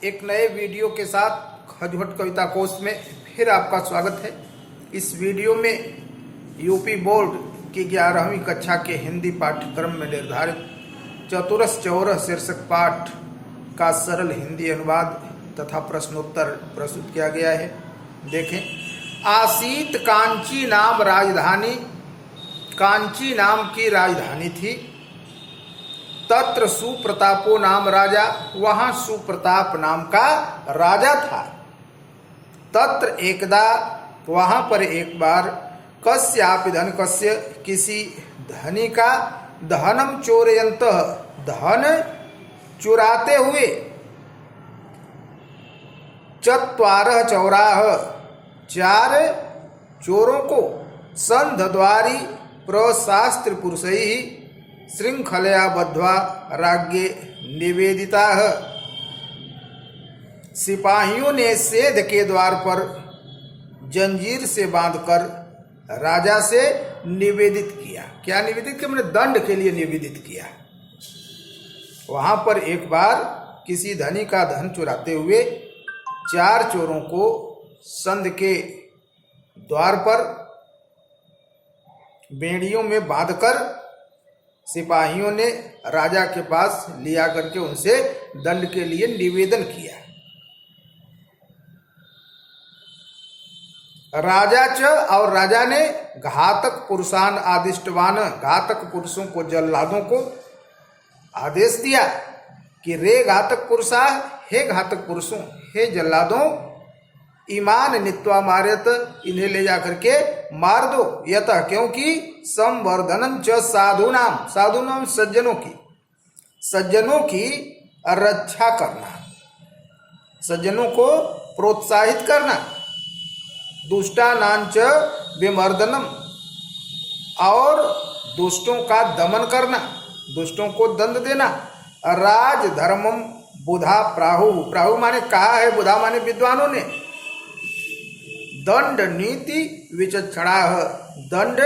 एक नए वीडियो के साथ खजवट कविता कोश में फिर आपका स्वागत है। इस वीडियो में यूपी बोर्ड की 11वीं कक्षा के हिंदी पाठ्यक्रम में निर्धारित चतुरस चौरह शीर्षक पाठ का सरल हिंदी अनुवाद तथा प्रश्नोत्तर प्रस्तुत किया गया है। देखें। आसीत कांची नाम राजधानी, कांची नाम की राजधानी थी। तत्र सुप्रतापो नाम राजा, वहां सुप्रताप नाम का राजा था। तत्र एकदा, वहां पर एक बार, कस्यापि धन कस्य, किसी धनी का, धनम चोरयंत, धन चुराते हुए, चत्वारः चौराह, चार चोरों को, संधद्वारी प्रशास्त्र पुरुषैः श्रृंखलया बद्ध्वा राज्ञे निवेदिताः। सिपाहियों ने सेध के द्वार पर जंजीर से बांधकर राजा से निवेदित किया। क्या निवेदित किया? मैंने दंड के लिए निवेदित किया। वहां पर एक बार किसी धनी का धन चुराते हुए चार चोरों को संध के द्वार पर बेड़ियों में बांधकर सिपाहियों ने राजा के पास लिया करके उनसे दंड के लिए निवेदन किया। राजा च, और राजा ने घातक पुरुषान आदिष्टवान, घातक पुरुषों को, जल्लादों को आदेश दिया कि रे घातक पुरुषा, हे घातक पुरुषों, हे जल्लादों, ईमान नित्वा मार्यत, इन्हें ले जाकर के मार दो। यतः, क्योंकि संवर्धनम च साधुनाम, साधुनाम सज्जनों की रक्षा करना, सज्जनों को प्रोत्साहित करना। दुष्टानां च विमर्दनम, और दुष्टों का दमन करना, दुष्टों को दंड देना। राजधर्मम बुधा प्राहु, प्राहु माने कहा है, बुधा माने विद्वानों ने। दंड नीति विचक्षणा, दंड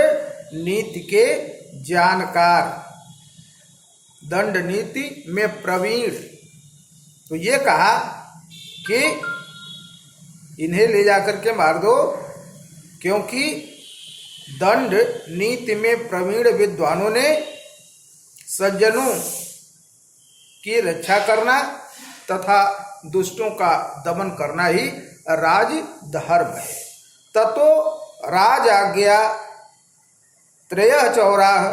नीति के जानकार, दंड नीति में प्रवीण। तो ये कहा कि इन्हें ले जाकर के मार दो, क्योंकि दंड नीति में प्रवीण विद्वानों ने सज्जनों की रक्षा करना तथा दुष्टों का दमन करना ही राजधर्म है। ततो राजाज्ञा त्रयः चौराः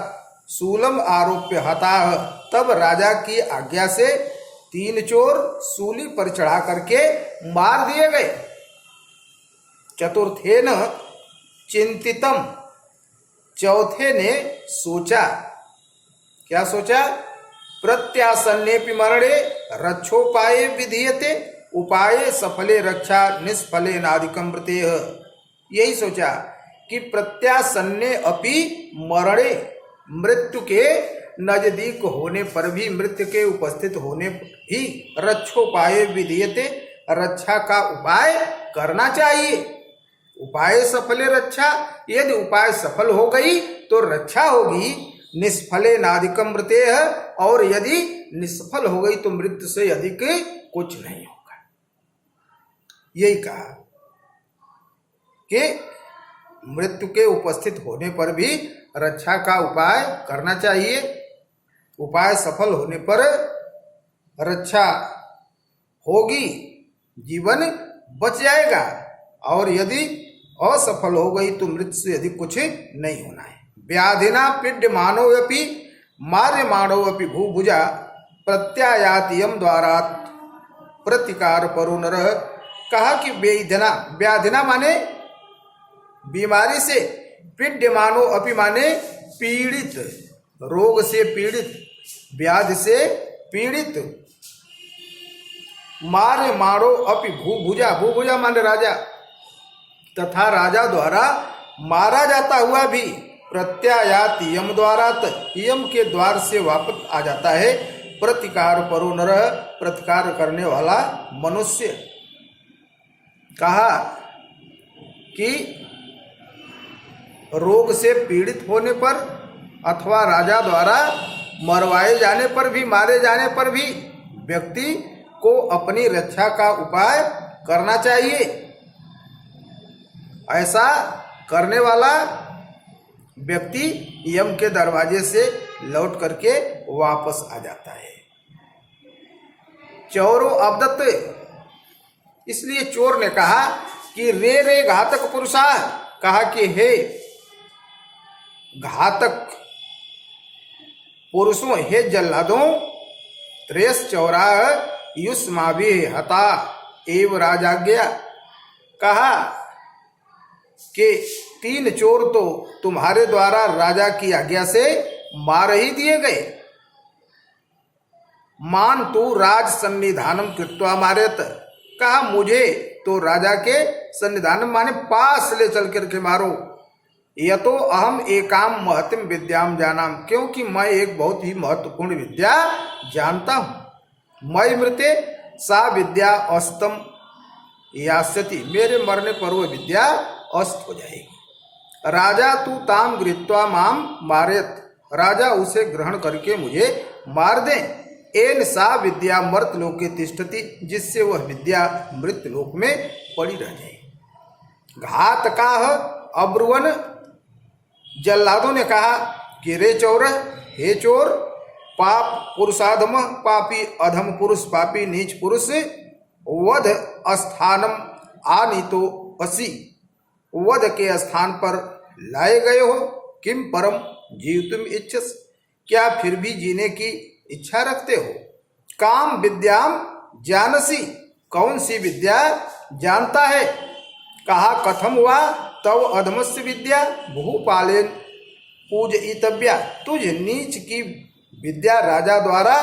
शूलम आरोप्य हताः, तब राजा की आज्ञा से तीन चोर सूली पर चढ़ा करके मार दिए गए। चतुर्थेन चिंतितम, चौथे ने सोचा। क्या सोचा? प्रत्यासन्नेपि मरणे रक्षोपाये विधीयते, उपाये सफले रक्षा निष्फले नादिकम मृतेः। यही सोचा कि प्रत्यासन्ने अपि मरणे, मृत्यु के नजदीक होने पर भी, मृत्यु के उपस्थित होने पर ही, रक्षोपाये विधीयते, रक्षा का उपाय करना चाहिए। उपाय सफले रक्षा, यदि उपाय सफल हो गई तो रक्षा होगी। निष्फले नादिकम मृतेः, और यदि निष्फल हो गई तो मृत्यु से अधिक कुछ नहीं होगा। यही कहा कि मृत्यु के उपस्थित होने पर भी रक्षा का उपाय करना चाहिए। उपाय सफल होने पर रक्षा होगी, जीवन बच जाएगा, और यदि असफल हो गई तो मृत्यु से अधिक कुछ नहीं होना है। व्याधिना पीड्यमानोऽपि मार्यमाणोऽपि भूभुजा, प्रत्यायाति यम द्वारा प्रतिकार परो नरः। कहा कि वेदना, व्याधिना माने बीमारी से, पीड्यमानो अपि माने पीड़ित, रोग से पीड़ित, व्याधि से पीड़ित। मार्यमाणो अपि भूभुजा, भूभुजा माने राजा, तथा राजा द्वारा मारा जाता हुआ भी, प्रत्यायाति यम द्वारा, यम के द्वार से वापस आ जाता है। प्रतिकार परो नरः, प्रतिकार करने वाला मनुष्य। कहा कि रोग से पीड़ित होने पर अथवा राजा द्वारा मरवाए जाने पर भी, मारे जाने पर भी व्यक्ति को अपनी रक्षा का उपाय करना चाहिए। ऐसा करने वाला व्यक्ति यम के दरवाजे से लौट करके वापस आ जाता है। चोरो अवदत्त, इसलिए चोर ने कहा कि रे घातक पुरुषा, कहा कि हे घातक पुरुषों, हे जल्लादों, त्रेस चौरा युष्माभि हता एव राजाज्ञा, कहा कि 3 चोर तो तुम्हारे द्वारा राजा की आज्ञा से मार ही दिए गए। मान तू राज सन्निधानम कृत्वा मारेत, कहा मुझे तो राजा के सन्निधान माने पास ले चल करके मारो। यतो अहम एकाम महतिम विद्याम जानाम, क्योंकि मैं एक बहुत ही महत्वपूर्ण विद्या जानता हूं। मई मृते सा विद्या अस्तम यास्यति, मेरे मरने पर वह विद्या अस्त हो जाएगी। राजा तू ताम गृहीत्वा माम मारेत, राजा उसे ग्रहण करके मुझे मार दे। एन सा विद्या मर्त लोके तिष्ठति, जिससे वह विद्या मृत लोक में पड़ी रह जाए। घातकाह अब्रुवन, जल्लादों ने कहा कि रे चौर, हे चोर, पाप पुरुषाधम, पापी अधम पुरुष, पापी नीच पुरुष, वध स्थानम आनीतो असी, वध के स्थान पर लाए गए हो। किम परम जीवितुम इच्छस, क्या फिर भी जीने की इच्छा रखते हो। काम विद्याम जानसी, कौन सी विद्या जानता है। कहा कथम हुआ तव अधमस्य विद्या भूपालेन पूजयितव्या, तुझ नीच की विद्या राजा द्वारा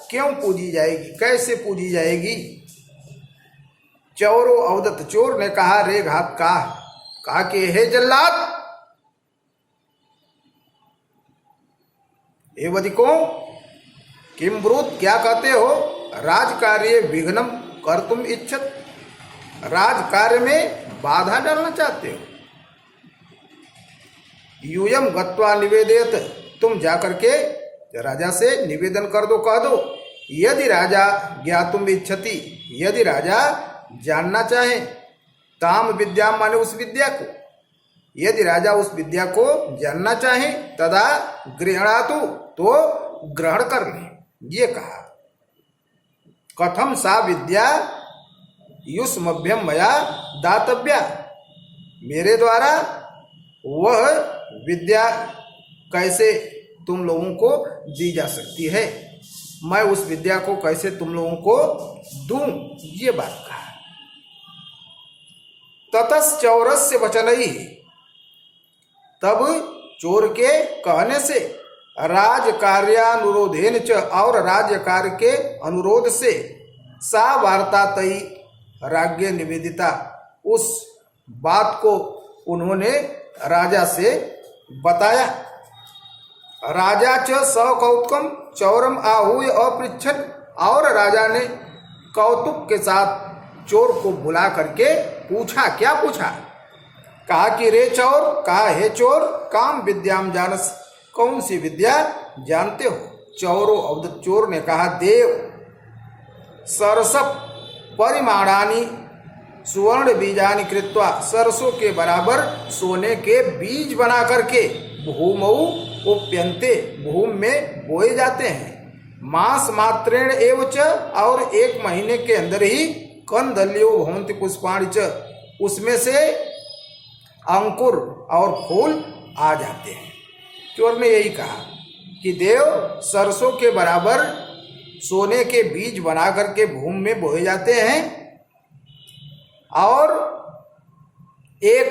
क्यों पूजी जाएगी, कैसे पूजी जाएगी। चौरो अवदत्त, चोर ने कहा रे घात कहा कि हे जल्लाद, हे वधिको, किम ब्रूत, क्या कहते हो। राज कार्य विघ्नम कर तुम इच्छत, राज कार्य में बाधा डालना चाहते हो। यूयम गत्वा निवेदित, तुम जाकर के राजा से निवेदन कर दो, कह दो। यदि राजा ज्ञातुम इच्छति, यदि राजा जानना चाहे, ताम विद्या माने उस विद्या को, यदि राजा उस विद्या को जानना चाहे, तदा गृहणातु, तो ग्रहण कर ले। ये कहा कथम सा विद्या युष्मभ्यम मया दातव्या, मेरे द्वारा वह विद्या कैसे तुम लोगों को दी जा सकती है, मैं उस विद्या को कैसे तुम लोगों को दूं, ये बात कहा। ततस चौरस्य वचनई, तब चोर के कहने से, राज कार्यानुरोधेन च, और राज्य कार्य के अनुरोध से, सा वार्ता तई राज्ञ निवेदिता, उस बात को उन्होंने राजा से बताया। राजा च सकौतुकम चौरम आहूय अपृच्छन, और राजा ने कौतुक के साथ चोर को बुला करके पूछा, क्या पूछा। कहा कि रे चोर, कहा हे चोर, काम विद्याम जानस, कौन सी विद्या जानते हो। चौरो अवदत्त, चोर ने कहा देव सरसप परिमाणानि सुवर्ण बीजानि कृत्वा, सरसों के बराबर सोने के बीज बना करके भूमौ उप्यन्ते, भूमि में बोए जाते हैं। मास मात्रेण एव च, और 1 महीने के अंदर ही कंदल्यो भवन्ति पुष्पाणि च, उसमें से अंकुर और फूल आ जाते हैं। चोर ने यही कहा कि देव सरसों के बराबर सोने के बीज बना करके भूमि में बोए जाते हैं और 1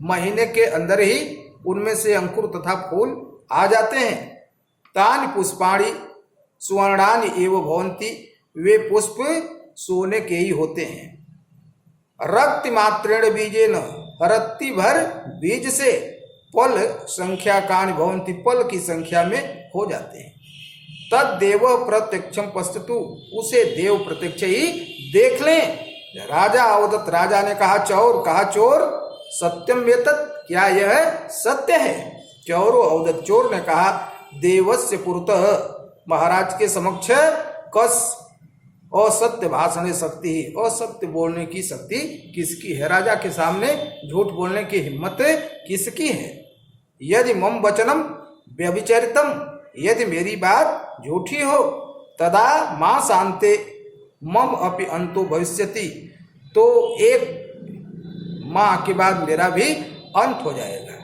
महीने के अंदर ही उनमें से अंकुर तथा फूल आ जाते हैं। तानि पुष्पाणि सुवर्णानि एव भवन्ति, वे पुष्प सोने के ही होते हैं। रक्ति मात्रेण बीजेन, रत्ती भर बीज से पल संख्या कानि भवन्ति, पल की संख्या में हो जाते हैं। तद देव प्रत्यक्षम पश्यतु, उसे देव प्रत्यक्ष ही देख लें। राजा अवदत्त, राजा ने कहा चौर, कहा चोर, सत्यम वेतत, क्या यह सत्य है। चौरो अवदत्त, चोर ने कहा देवस्य पुरतः, महाराज के समक्ष कस असत्य भाषण शक्ति ही, असत्य बोलने की शक्ति किसकी है? राजा के सामने झूठ बोलने की हिम्मत किसकी है? यदि मम वचनम व्यभिचरितम, यदि मेरी बात झूठी हो, तदा मां शांते मम अपि अंतो भविष्यति, तो एक माह के बाद मेरा भी अंत हो जाएगा।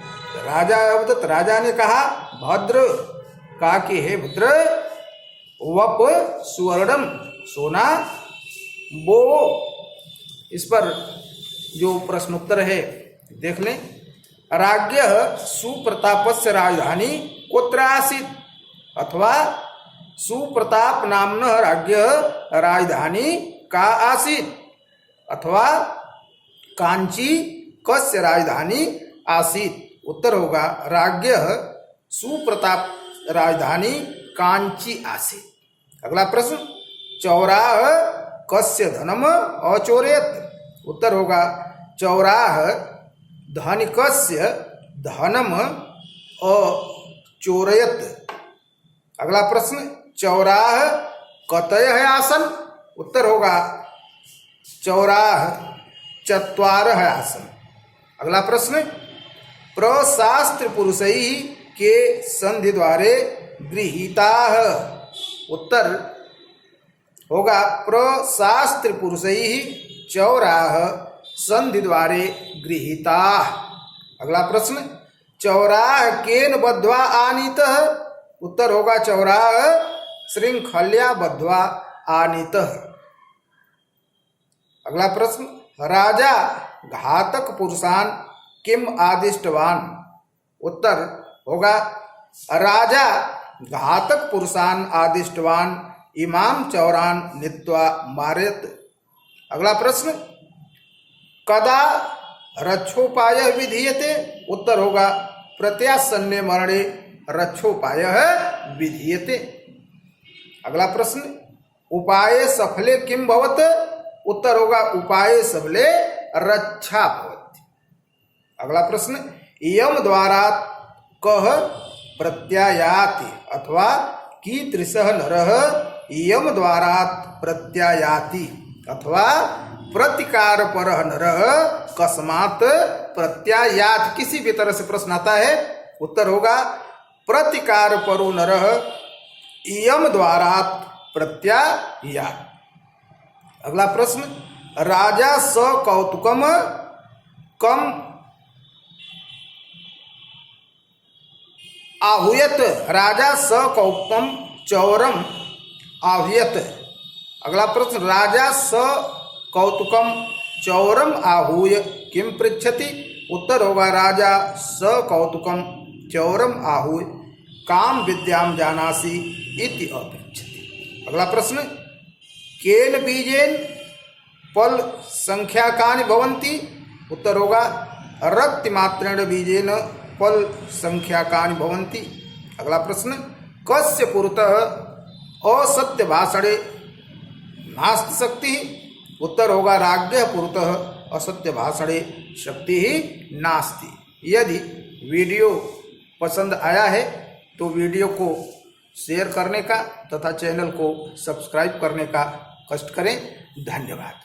राजा अवदत्त, राजा ने कहा भद्र, कहा कि हे भद्र, वप सुवर्णम, सोना बो। इस पर जो प्रश्नोत्तर है देख लें। राज्ञ सुप्रतापस्य राजधानी कुत्र आसीत्, अथवा सुप्रताप नामनः राज्ञ राजधानी का आसीत्, अथवा कांची कस्य राजधानी आसीत्। उत्तर होगा राज्ञ सुप्रताप राजधानी कांची आसीत्। अगला प्रश्न, चौराह कस्य धनम अचोरयत्। उत्तर होगा चौराह धनिकस्य धनम अचोरयत्। अगला प्रश्न, चौराह कतय है आसन। उत्तर होगा चौराह चत्वारः आसन। अगला प्रश्न, प्रशास्त्र पुरुषैः के संधि द्वारे गृहीताः। उत्तर होगा प्रशास्त्र पुरुषैः चौराह संधि द्वारे गृहीताः। अगला प्रश्न, चौराह केन बद्ध्वा आनीतः। उत्तर होगा चौराह श्रृंखलया बद्ध्वा आनीतः। अगला प्रश्न, राजा घातक पुरुषान किम आदिष्टवान। उत्तर होगा राजा घातक पुरुषान आदिष्टवान इमाम चौरान नीत्वा मारेत। अगला प्रश्न, कदा रक्षोपाय विधीयते। उत्तर होगा प्रत्यासन्ने मरणे रक्षोपाय विधीयते। अगला प्रश्न, उपाये सफले किम भवत। उत्तर होगा उपाये सफले रक्षा भवति। अगला प्रश्न, यम द्वारा कह प्रत्यायाति, अथवा कीदृशः नरः यम द्वारा प्रत्यायाति, अथवा प्रतिकार परः नरः कस्मात् प्रत्यायाति। किसी भी तरह से प्रश्न आता है, उत्तर होगा प्रतिकार परो नरः यम द्वारा प्रत्यायाति। अगला प्रश्न, राजा स कौतुकम कम आहूयत। राजा स कौतुकम चौरम आहूयत। अगला प्रश्न, राजा स कौतुकम चौरम आहूय किम पृच्छति। उत्तर होगा राजा स कौतुकम चौरम आहूय काम विद्याम जानासि इति अपृच्छति। अगला प्रश्न, केन बीजेन फल संख्याकानि भवन्ति। उत्तर होगा रक्तिमात्रेण बीजेन फल संख्याकानि भवन्ति। अगला प्रश्न, कस्य पुरतः असत्य भाषणे नास्ति शक्ति। उत्तर होगा राज्ञः पुरतः असत्य भाषणे शक्ति ही नास्ति। यदि वीडियो पसंद आया है तो वीडियो को शेयर करने का तथा चैनल को सब्सक्राइब करने का कष्ट करें। धन्यवाद।